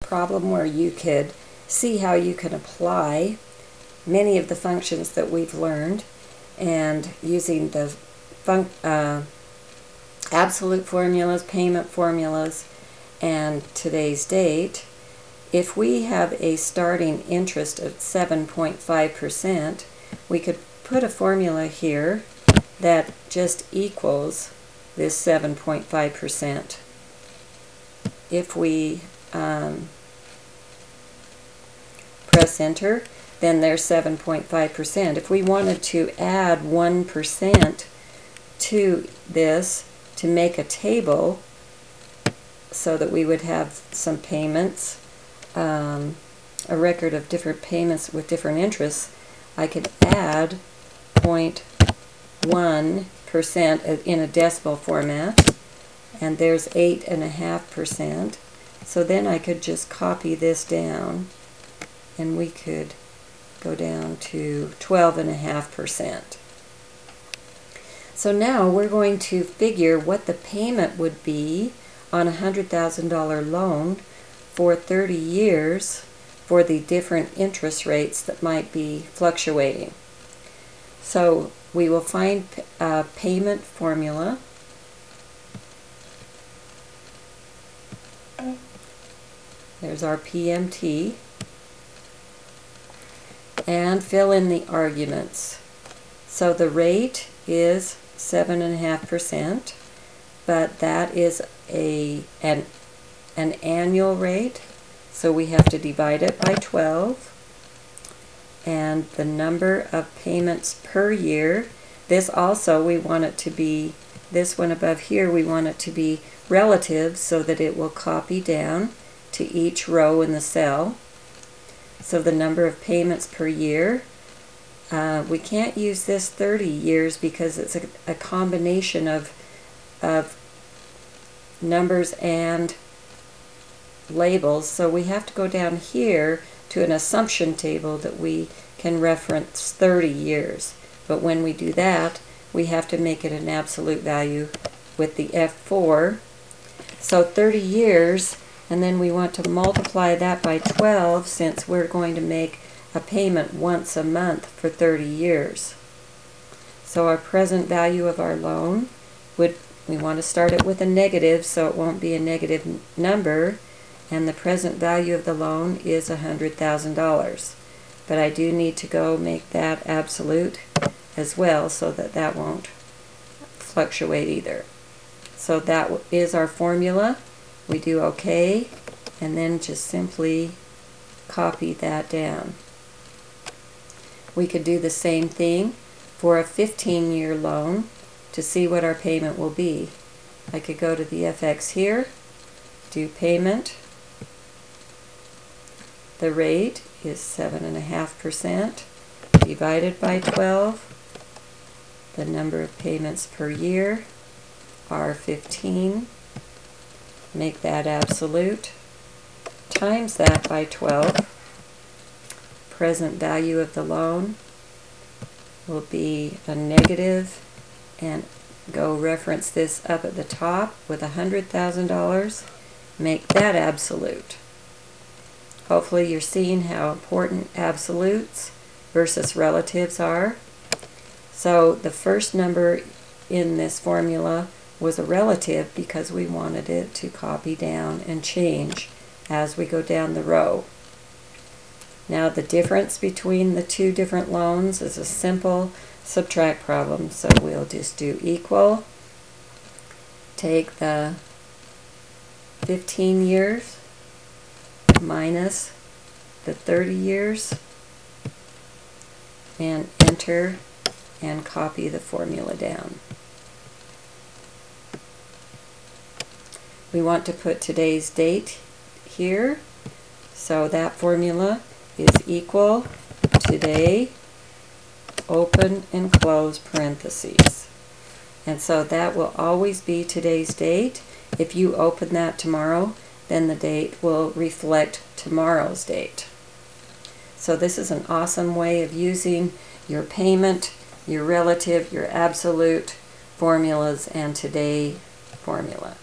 problem where you could see how you can apply many of the functions that we've learned, and using the absolute formulas, payment formulas, and today's date. If we have a starting interest of 7.5%, we could put a formula here that just equals this 7.5%. If we press enter, then there's 7.5%. If we wanted to add 1% to this to make a table so that we would have some payments, a record of different payments with different interests, I could add 0.1% in a decimal format, and there's 8.5%. So then I could just copy this down, and we could go down to 12.5%. So now we're going to figure what the payment would be on a $100,000 loan for 30 years for the different interest rates that might be fluctuating. So we will find a payment formula. There's our PMT. And fill in the arguments. So the rate is 7.5%, but that is an annual rate, so we have to divide it by 12. And the number of payments per year, this also we want it to be, this one above here, we want it to be relative so that it will copy down to each row in the cell. So the number of payments per year, we can't use this 30 years because it's a combination of numbers and labels. So we have to go down here to an assumption table that we can reference 30 years. But when we do that, we have to make it an absolute value with the F4. So 30 years, and then we want to multiply that by 12 since we're going to make a payment once a month for 30 years. So our present value of our loan we want to start it with a negative so it won't be a negative number, and the present value of the loan is $100,000. But I do need to go make that absolute as well so that that won't fluctuate either. So that is our formula. We do OK, and then just simply copy that down. We could do the same thing for a 15-year loan to see what our payment will be. I could go to the FX here, do payment. The rate is 7.5% divided by 12. The number of payments per year are 15. Make that absolute, times that by 12. Present value of the loan will be a negative, and go reference this up at the top with $100,000. Make that absolute. Hopefully you're seeing how important absolutes versus relatives are. So the first number in this formula was a relative because we wanted it to copy down and change as we go down the row. Now the difference between the two different loans is a simple subtract problem, so we'll just do equal, take the 15 years minus the 30 years and enter and copy the formula down. We want to put today's date here, so that formula is equal today, open and close parentheses. And so that will always be today's date. If you open that tomorrow, then the date will reflect tomorrow's date. So this is an awesome way of using your payment, your relative, your absolute formulas, and today formula.